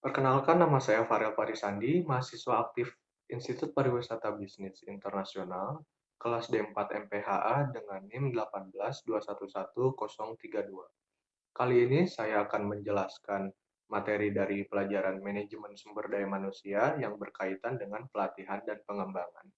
Perkenalkan, nama saya Farel Parisandi, mahasiswa aktif Institut Pariwisata Bisnis Internasional, kelas D4 MPHA dengan NIM 182111032. Kali ini saya akan menjelaskan materi dari pelajaran manajemen sumber daya manusia yang berkaitan dengan pelatihan dan pengembangan.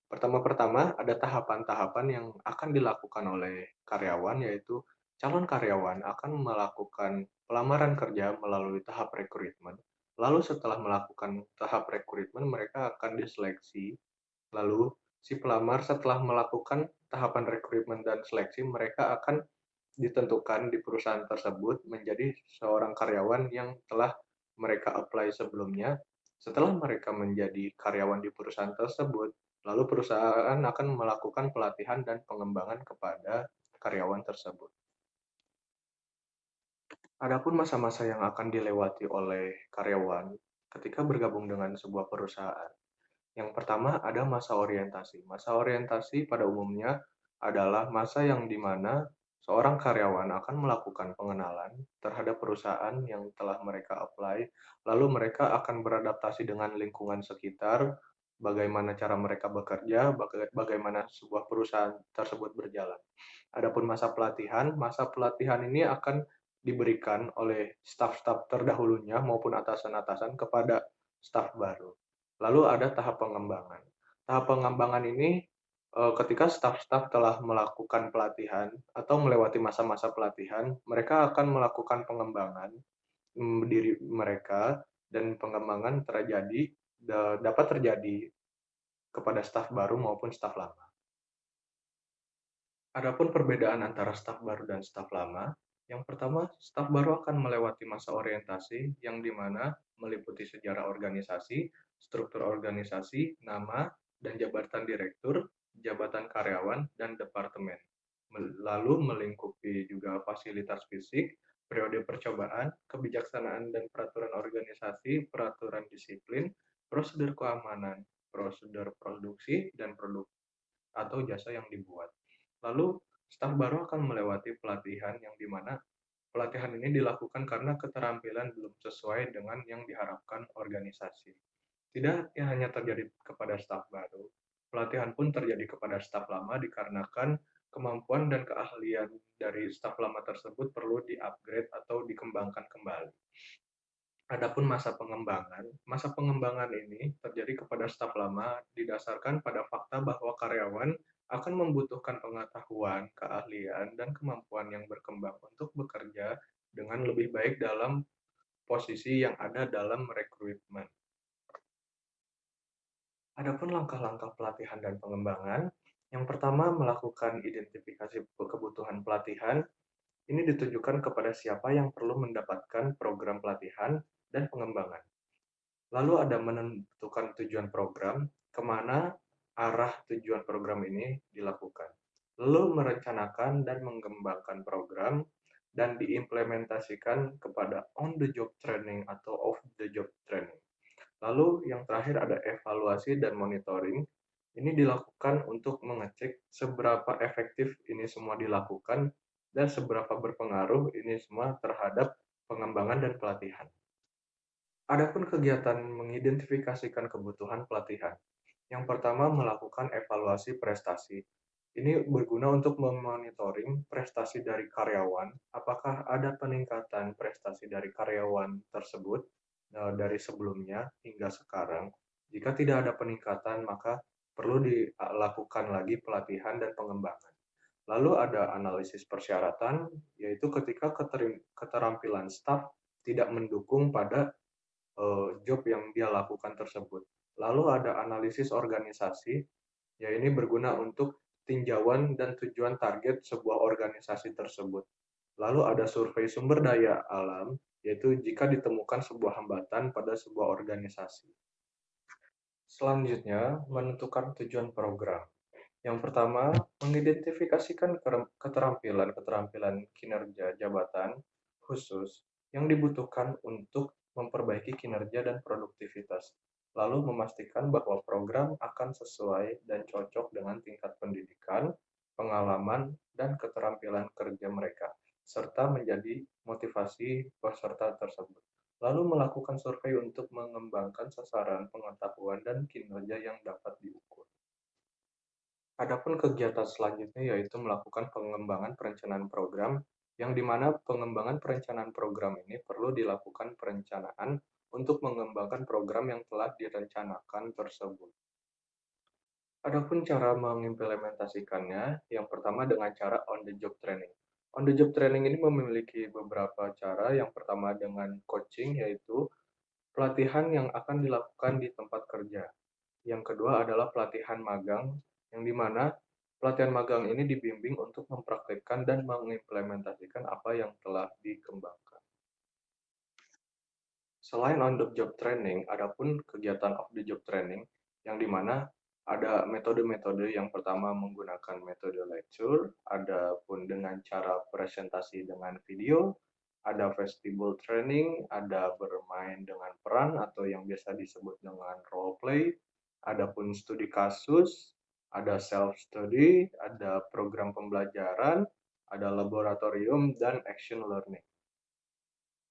Pertama-pertama, ada tahapan-tahapan yang akan dilakukan oleh karyawan, yaitu calon karyawan akan melakukan pelamaran kerja melalui tahap rekrutmen. Lalu setelah melakukan tahap rekrutmen, mereka akan diseleksi. Lalu si pelamar setelah melakukan tahapan rekrutmen dan seleksi, mereka akan ditentukan di perusahaan tersebut menjadi seorang karyawan yang telah mereka apply sebelumnya. Setelah mereka menjadi karyawan di perusahaan tersebut, lalu perusahaan akan melakukan pelatihan dan pengembangan kepada karyawan tersebut. Adapun masa-masa yang akan dilewati oleh karyawan ketika bergabung dengan sebuah perusahaan. Yang pertama ada masa orientasi. Masa orientasi pada umumnya adalah masa yang dimana seorang karyawan akan melakukan pengenalan terhadap perusahaan yang telah mereka apply, lalu mereka akan beradaptasi dengan lingkungan sekitar, bagaimana cara mereka bekerja, bagaimana sebuah perusahaan tersebut berjalan. Adapun masa pelatihan ini akan diberikan oleh staf-staf terdahulunya maupun atasan-atasan kepada staf baru. Lalu ada tahap pengembangan. Tahap pengembangan ini ketika staf-staf telah melakukan pelatihan atau melewati masa-masa pelatihan, mereka akan melakukan pengembangan diri mereka, dan pengembangan dapat terjadi kepada staf baru maupun staf lama. Adapun perbedaan antara staf baru dan staf lama, yang pertama, staf baru akan melewati masa orientasi yang dimana meliputi sejarah organisasi, struktur organisasi, nama, dan jabatan direktur, jabatan karyawan, dan departemen. Lalu melingkupi juga fasilitas fisik, periode percobaan, kebijaksanaan dan peraturan organisasi, peraturan disiplin, prosedur keamanan, prosedur produksi, dan produk atau jasa yang dibuat. Lalu, staf baru akan melewati pelatihan yang dimana pelatihan ini dilakukan karena keterampilan belum sesuai dengan yang diharapkan organisasi. Tidak hanya terjadi kepada staf baru, pelatihan pun terjadi kepada staf lama dikarenakan kemampuan dan keahlian dari staf lama tersebut perlu di-upgrade atau dikembangkan kembali. Adapun masa pengembangan ini terjadi kepada staf lama didasarkan pada fakta bahwa karyawan akan membutuhkan pengetahuan, keahlian, dan kemampuan yang berkembang untuk bekerja dengan lebih baik dalam posisi yang ada dalam rekrutmen. Adapun langkah-langkah pelatihan dan pengembangan, yang pertama melakukan identifikasi kebutuhan pelatihan. Ini ditujukan kepada siapa yang perlu mendapatkan program pelatihan dan pengembangan. Lalu ada menentukan tujuan program, kemana arah tujuan program ini dilakukan. Lalu merencanakan dan mengembangkan program dan diimplementasikan kepada on the job training atau off the job training. Lalu yang terakhir ada evaluasi dan monitoring. Ini dilakukan untuk mengecek seberapa efektif ini semua dilakukan dan seberapa berpengaruh ini semua terhadap pengembangan dan pelatihan. Adapun kegiatan mengidentifikasikan kebutuhan pelatihan. Yang pertama, melakukan evaluasi prestasi. Ini berguna untuk memonitoring prestasi dari karyawan, apakah ada peningkatan prestasi dari karyawan tersebut dari sebelumnya hingga sekarang. Jika tidak ada peningkatan, maka perlu dilakukan lagi pelatihan dan pengembangan. Lalu ada analisis persyaratan, yaitu ketika keterampilan staf tidak mendukung pada job yang dia lakukan tersebut. Lalu ada analisis organisasi, ya ini berguna untuk tinjauan dan tujuan target sebuah organisasi tersebut. Lalu ada survei sumber daya alam, yaitu jika ditemukan sebuah hambatan pada sebuah organisasi. Selanjutnya, menentukan tujuan program. Yang pertama, mengidentifikasikan keterampilan-keterampilan kinerja jabatan khusus yang dibutuhkan untuk memperbaiki kinerja dan produktivitas, lalu memastikan bahwa program akan sesuai dan cocok dengan tingkat pendidikan, pengalaman, dan keterampilan kerja mereka, serta menjadi motivasi peserta tersebut. lalu melakukan survei untuk mengembangkan sasaran pengetahuan dan kinerja yang dapat diukur. Adapun kegiatan selanjutnya yaitu melakukan pengembangan perencanaan program, yang di mana pengembangan perencanaan program ini perlu dilakukan perencanaan untuk mengembangkan program yang telah direncanakan tersebut. Adapun cara mengimplementasikannya, yang pertama dengan cara on the job training. On the job training ini memiliki beberapa cara. Yang pertama dengan coaching, yaitu pelatihan yang akan dilakukan di tempat kerja. Yang kedua adalah pelatihan magang, yang di mana pelatihan magang ini dibimbing untuk mempraktikkan dan mengimplementasikan apa yang telah dikembangkan. Selain on the job training, adapun kegiatan off the job training, yang di mana ada metode-metode. Yang pertama menggunakan metode lecture, ada pun dengan cara presentasi dengan video, ada vestibular training, ada bermain dengan peran atau yang biasa disebut dengan role play, ada pun studi kasus, ada self study, ada program pembelajaran, ada laboratorium dan action learning.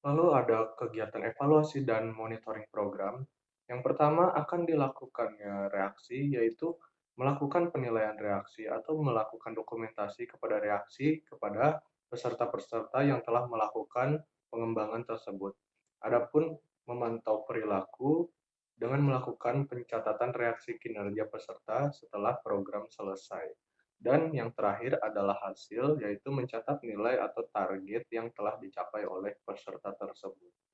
Lalu ada kegiatan evaluasi dan monitoring program. Yang pertama akan dilakukannya reaksi, yaitu melakukan penilaian reaksi atau melakukan dokumentasi kepada reaksi kepada peserta-peserta yang telah melakukan pengembangan tersebut. Adapun memantau perilaku dengan melakukan pencatatan reaksi kinerja peserta setelah program selesai. Dan yang terakhir adalah hasil, yaitu mencatat nilai atau target yang telah dicapai oleh peserta tersebut.